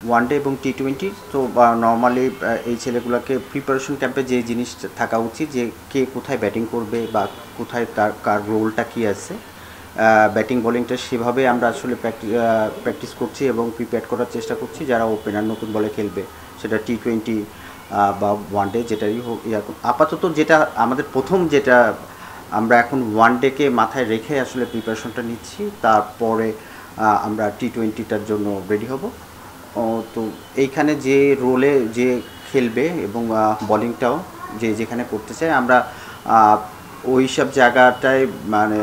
One day এবং টি-20। তো normally এই ছেলেগুলোকে প্রিপারেশন ক্যাম্পে যে জিনিস থাকা উচিত, যে কে কোথায় ব্যাটিং করবে বা কোথায় কার রোলটা কী আছে, ব্যাটিং বোলিংটা সেভাবে আমরা আসলে প্র্যাকটিস করছি এবং প্রিপেয়ার করার চেষ্টা করছি যারা ওপেনার নতুন বলে খেলবে, সেটা টি-20 বা ওয়ানডে যেটাই হোক। আপাতত যেটা আমাদের প্রথম, যেটা আমরা এখন ওয়ানডেকে মাথায় রেখে আসলে প্রিপারেশনটা নিচ্ছি, তারপরে আমরা টি-20টার জন্য রেডি হব। তো এইখানে যে রোলে যে খেলবে এবং বলিংটাও যে যেখানে করতে চাই, আমরা ওই সব জায়গাটায় মানে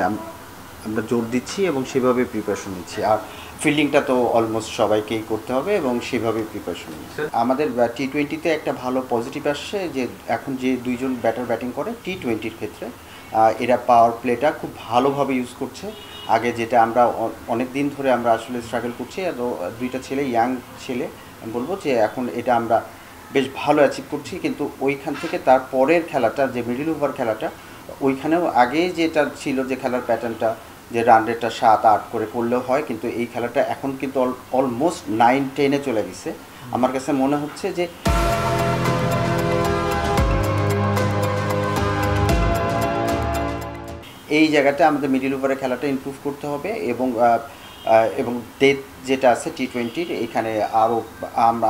আমরা জোর দিচ্ছি এবং সেভাবে প্রিপারেশন নিচ্ছি। আর ফিল্ডিংটা তো অলমোস্ট সবাইকেই করতে হবে এবং সেভাবে প্রিপারেশন নিচ্ছি। আমাদের টি-20তে একটা ভালো পজিটিভ আসছে যে এখন যে দুইজন ব্যাটার ব্যাটিং করে টি-20র ক্ষেত্রে, এরা পাওয়ার প্লেটা খুব ভালোভাবে ইউজ করছে। আগে যেটা আমরা অনেক দিন ধরে আমরা আসলে স্ট্রাগল করছি, তো দুইটা ছেলে, ইয়াং ছেলে, আমি বলবো যে এখন এটা আমরা বেশ ভালো অ্যাচিভ করছি। কিন্তু ওইখান থেকে তার পরের খেলাটা, যে মিডল ওভার খেলাটা, ওইখানেও আগে যেটা ছিল যে খেলার প্যাটার্নটা, যে রান রেটটা 7-8 করে করলেও হয়, কিন্তু এই খেলাটা এখন কিন্তু অলমোস্ট 9-10-এ চলে গেছে। আমার কাছে মনে হচ্ছে যে এই জায়গাটা আমাদের মিডল ওভারের খেলাটা ইমপ্রুভ করতে হবে এবং ডেথ যেটা আছে টি-20-র, এখানে আরও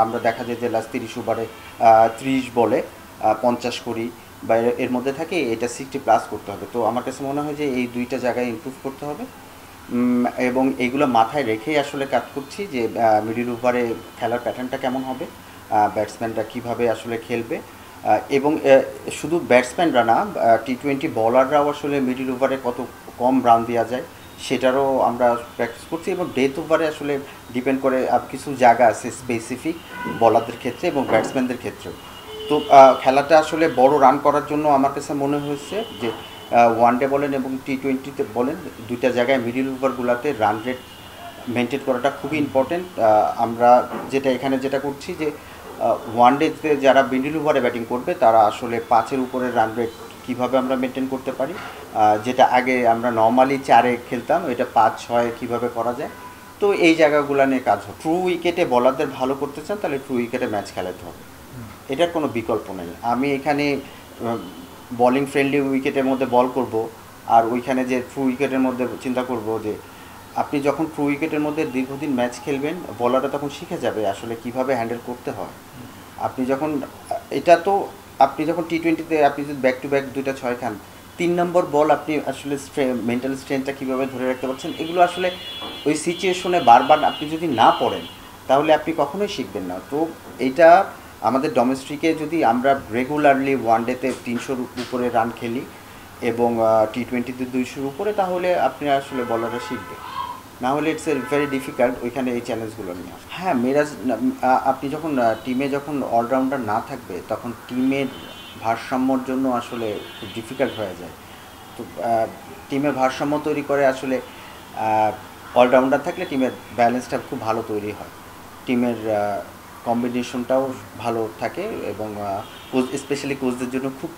আমরা দেখা যায় যে লাস্ট 30 ওভারে 30 বলে 50 করি বা এর মধ্যে থাকে, এটা 60+ করতে হবে। তো আমার কাছে মনে হয় যে এই দুইটা জায়গায় ইমপ্রুভ করতে হবে এবং এইগুলো মাথায় রেখেই আসলে কাজ করছি যে মিডল ওভারে খেলার প্যাটার্নটা কেমন হবে, ব্যাটসম্যানরা কীভাবে আসলে খেলবে, এবং শুধু ব্যাটসম্যানরা না, টি-20 বলাররাও আসলে মিডল ওভারে কত কম রান দেওয়া যায় সেটারও আমরা প্র্যাকটিস করছি। এবং ডেথ ওভারে আসলে ডিপেন্ড করে কিছু জায়গা আছে স্পেসিফিক বলারদের ক্ষেত্রে এবং ব্যাটসম্যানদের ক্ষেত্রেও। তো খেলাটা আসলে বড় রান করার জন্য আমার কাছে মনে হয়েছে যে ওয়ানডে বলেন এবং টি-20তে বলেন, দুইটা জায়গায় মিডল ওভারগুলোতে রান রেট মেনটেন করাটা খুবই ইম্পর্টেন্ট। আমরা এখানে যেটা করছি যে ওয়ানডেতে যারা মিডল ওভারে ব্যাটিং করবে তারা আসলে 5-এর উপরে রান রেট কীভাবে আমরা মেনটেন করতে পারি, যেটা আগে আমরা নর্মালি 4-এ খেলতাম, এটা 5-6 কীভাবে করা যায়। তো এই জায়গাগুলো নিয়ে কাজ হবে। ট্রু উইকেটে বলারদের ভালো করতে চান তাহলে ট্রু উইকেটে ম্যাচ খেলাতে হবে, এটার কোনো বিকল্প নেই। আমি এখানে বলিং ফ্রেন্ডলি উইকেটের মধ্যে বল করব, আর ওইখানে যে ট্রু উইকেটের মধ্যে চিন্তা করব যে আপনি যখন ট্রু উইকেটের মধ্যে দীর্ঘদিন ম্যাচ খেলবেন, বলাররা তখন শিখে যাবে আসলে কিভাবে হ্যান্ডেল করতে হয়। আপনি যখন আপনি যখন টি-20তে আপনি যদি ব্যাক টু ব্যাক 2টা 6 খান, 3 নম্বর বল আপনি আসলে মেন্টাল স্ট্রেংথটা কীভাবে ধরে রাখতে পারছেন, এগুলো আসলে ওই সিচুয়েশনে বারবার আপনি যদি না পড়েন তাহলে আপনি কখনোই শিখবেন না। তো এইটা আমাদের ডোমেস্টিকে যদি আমরা রেগুলারলি ওয়ানডেতে 300-র উপরে রান খেলি এবং টি-20তে 200-র উপরে, তাহলে আপনি আসলে বলাররা শিখবে। না হলে ইটস এ ভেরি ডিফিকাল্ট ওইখানে এই চ্যালেঞ্জগুলো নিয়ে আসে। হ্যাঁ, আপনি যখন টিমে যখন অলরাউন্ডার না থাকবে তখন টিমের ভারসাম্যর জন্য আসলে খুব ডিফিকাল্ট হয়ে যায়। তো টিমের ভারসাম্য তৈরি করে আসলে অলরাউন্ডার থাকলে টিমের ব্যালেন্সটা খুব ভালো তৈরি হয়, টিমের কম্বিনেশনটাও ভালো থাকে এবং স্পেশালি কোচদের জন্য খুব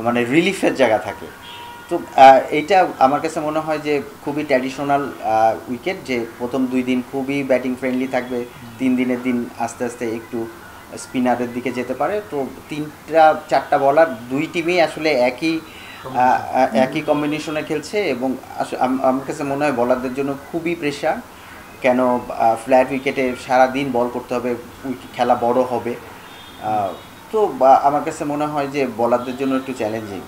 মানে রিলিফের জায়গা থাকে। তো এইটা আমার কাছে মনে হয় যে খুবই ট্র্যাডিশনাল উইকেট, যে প্রথম 2 দিন খুবই ব্যাটিং ফ্রেন্ডলি থাকবে, 3 দিনের দিন আস্তে আস্তে একটু স্পিনারের দিকে যেতে পারে। তো 3-4টা বলার 2 টিমেই আসলে একই কম্বিনেশনে খেলছে এবং আমার কাছে মনে হয় বলারদের জন্য খুবই প্রেশার, কেন ফ্ল্যাট উইকেটে সারাদিন বল করতে হবে, খেলা বড় হবে। তো আমার কাছে মনে হয় যে বলারদের জন্য একটু চ্যালেঞ্জিং।